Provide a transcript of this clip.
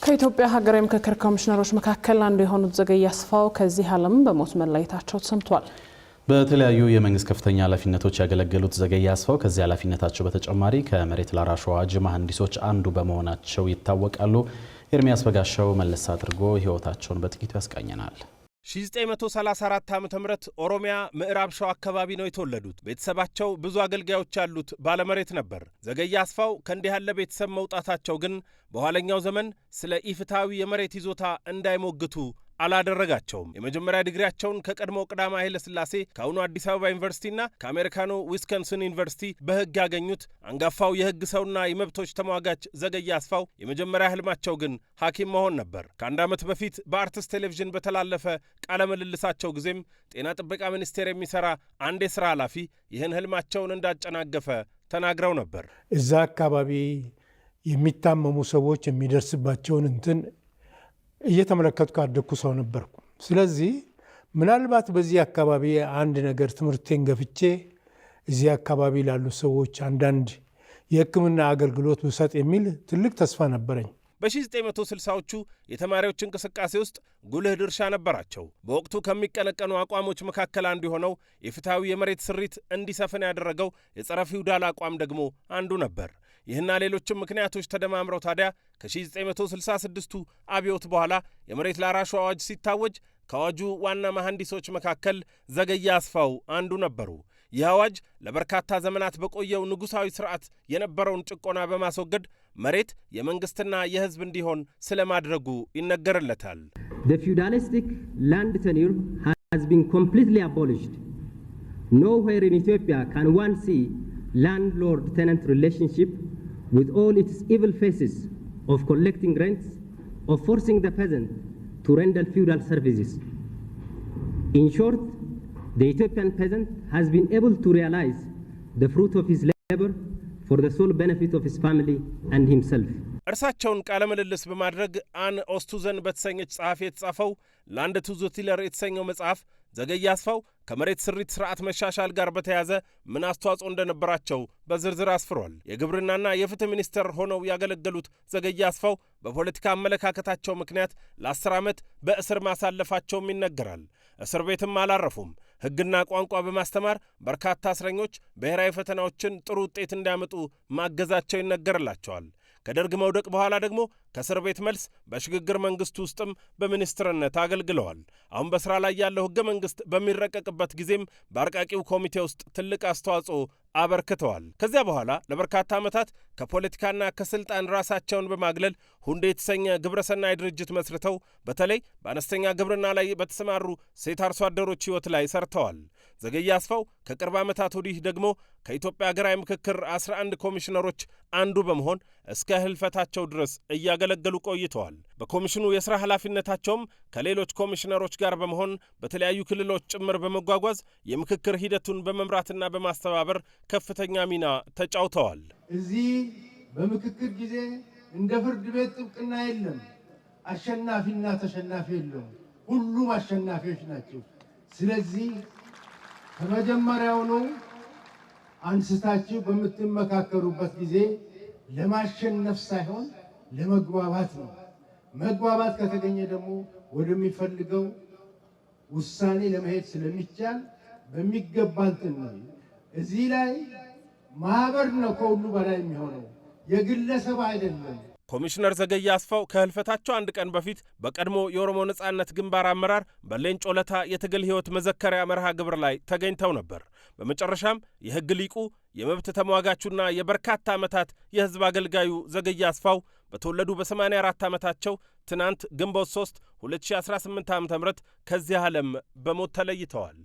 ከኢትዮጵያ ሀገራዊ ምክክር ኮሚሽነሮች መካከል አንዱ የሆኑት ዘገየ አስፋው ከዚህ ዓለም በሞት መለየታቸው ተሰምቷል። በተለያዩ የመንግስት ከፍተኛ ኃላፊነቶች ያገለገሉት ዘገየ አስፋው ከዚህ ኃላፊነታቸው በተጨማሪ ከመሬት ላራሹ አዋጅ መሐንዲሶች አንዱ በመሆናቸው ይታወቃሉ። ኤርሚያስ በጋሻው መለስ አድርጎ ህይወታቸውን በጥቂቱ ያስቃኘናል። 1934 ዓ.ም ኦሮሚያ ምዕራብ ሸዋ አካባቢ ነው የተወለዱት። ቤተሰባቸው ብዙ አገልጋዮች ያሉት ባለመሬት ነበር። ዘገየ አስፋው ከእንዲህ ያለ ቤተሰብ መውጣታቸው ግን በኋለኛው ዘመን ስለ ኢፍትሐዊ የመሬት ይዞታ እንዳይሞግቱ አላደረጋቸውም። የመጀመሪያ ዲግሪያቸውን ከቀድሞ ቀዳማዊ ኃይለ ሥላሴ ከአሁኑ አዲስ አበባ ዩኒቨርሲቲና ከአሜሪካኑ ዊስኮንሲን ዩኒቨርሲቲ በሕግ ያገኙት አንጋፋው የሕግ ሰውና የመብቶች ተሟጋች ዘገየ አስፋው የመጀመሪያ ህልማቸው ግን ሐኪም መሆን ነበር። ከአንድ ዓመት በፊት በአርትስ ቴሌቪዥን በተላለፈ ቃለ ምልልሳቸው ጊዜም ጤና ጥበቃ ሚኒስቴር የሚሰራ አንድ የሥራ ኃላፊ ይህን ህልማቸውን እንዳጨናገፈ ተናግረው ነበር። እዛ አካባቢ የሚታመሙ ሰዎች የሚደርስባቸውን እንትን እየተመለከቱ ካደኩ ሰው ነበርኩ። ስለዚህ ምናልባት በዚህ አካባቢ አንድ ነገር ትምህርቴን ገፍቼ እዚህ አካባቢ ላሉ ሰዎች አንዳንድ የሕክምና አገልግሎት ብሰጥ የሚል ትልቅ ተስፋ ነበረኝ። በ1960ዎቹ የተማሪዎች እንቅስቃሴ ውስጥ ጉልህ ድርሻ ነበራቸው። በወቅቱ ከሚቀነቀኑ አቋሞች መካከል አንዱ የሆነው የፍትሐዊ የመሬት ስሪት እንዲሰፍን ያደረገው የጸረ ፊውዳል አቋም ደግሞ አንዱ ነበር። ይህና ሌሎችም ምክንያቶች ተደማምረው ታዲያ ከ1966ቱ አብዮት በኋላ የመሬት ላራሹ አዋጅ ሲታወጅ ከአዋጁ ዋና መሐንዲሶች መካከል ዘገየ አስፋው አንዱ ነበሩ። ይህ አዋጅ ለበርካታ ዘመናት በቆየው ንጉሳዊ ስርዓት የነበረውን ጭቆና በማስወገድ መሬት የመንግስትና የህዝብ እንዲሆን ስለማድረጉ ይነገርለታል። The feudalistic land tenure has been completely abolished. Nowhere in Ethiopia can one see landlord-tenant relationship with all its evil faces of collecting rents, of forcing the peasant to render feudal services. In short, the Ethiopian peasant has been able to realize the fruit of his labor for the sole benefit of his family and himself. እርሳቸውን ቃለ ምልልስ በማድረግ አን ኦስቱዘን በተሰኘች ጸሐፊ የተጻፈው ላንድ ቱ ዘ ቲለር የተሰኘው መጽሐፍ ዘገየ አስፋው ከመሬት ስሪት ስርዓት መሻሻል ጋር በተያያዘ ምን አስተዋጽኦ እንደነበራቸው በዝርዝር አስፍሯል። የግብርናና የፍትህ ሚኒስትር ሆነው ያገለገሉት ዘገየ አስፋው በፖለቲካ አመለካከታቸው ምክንያት ለ10 ዓመት በእስር ማሳለፋቸውም ይነገራል። እስር ቤትም አላረፉም። ሕግና ቋንቋ በማስተማር በርካታ እስረኞች ብሔራዊ ፈተናዎችን ጥሩ ውጤት እንዲያመጡ ማገዛቸው ይነገርላቸዋል። ከደርግ መውደቅ በኋላ ደግሞ ከእስር ቤት መልስ በሽግግር መንግስት ውስጥም በሚኒስትርነት አገልግለዋል። አሁን በስራ ላይ ያለው ሕገ መንግስት በሚረቀቅበት ጊዜም በአርቃቂው ኮሚቴ ውስጥ ትልቅ አስተዋጽኦ አበርክተዋል። ከዚያ በኋላ ለበርካታ ዓመታት ከፖለቲካና ከስልጣን ራሳቸውን በማግለል ሁንዴ የተሰኘ ግብረሰናይ ድርጅት መስርተው በተለይ በአነስተኛ ግብርና ላይ በተሰማሩ ሴት አርሶ አደሮች ሕይወት ላይ ሰርተዋል። ዘገየ አስፋው ከቅርብ ዓመታት ወዲህ ደግሞ ከኢትዮጵያ ሀገራዊ ምክክር 11 ኮሚሽነሮች አንዱ በመሆን እስከ ህልፈታቸው ድረስ እያገለገሉ ቆይተዋል። በኮሚሽኑ የሥራ ኃላፊነታቸውም ከሌሎች ኮሚሽነሮች ጋር በመሆን በተለያዩ ክልሎች ጭምር በመጓጓዝ የምክክር ሂደቱን በመምራትና በማስተባበር ከፍተኛ ሚና ተጫውተዋል። እዚህ በምክክር ጊዜ እንደ ፍርድ ቤት ጥብቅና የለም። አሸናፊና ተሸናፊ የለም። ሁሉም አሸናፊዎች ናቸው። ስለዚህ ከመጀመሪያውኑ አንስታችሁ በምትመካከሩበት ጊዜ ለማሸነፍ ሳይሆን ለመግባባት ነው። መግባባት ከተገኘ ደግሞ ወደሚፈልገው ውሳኔ ለመሄድ ስለሚቻል በሚገባ እንትን ነው። እዚህ ላይ ማህበር ነው ከሁሉ በላይ የሚሆነው፣ የግለሰብ አይደለም። ኮሚሽነር ዘገየ አስፋው ከህልፈታቸው አንድ ቀን በፊት በቀድሞ የኦሮሞ ነጻነት ግንባር አመራር በሌንጮ ለታ የትግል ሕይወት መዘከሪያ መርሃ ግብር ላይ ተገኝተው ነበር። በመጨረሻም የሕግ ሊቁ የመብት ተሟጋቹና የበርካታ ዓመታት የሕዝብ አገልጋዩ ዘገየ አስፋው በተወለዱ በ84 ዓመታቸው ትናንት ግንቦት 3 2018 ዓ.ም ከዚህ ዓለም በሞት ተለይተዋል።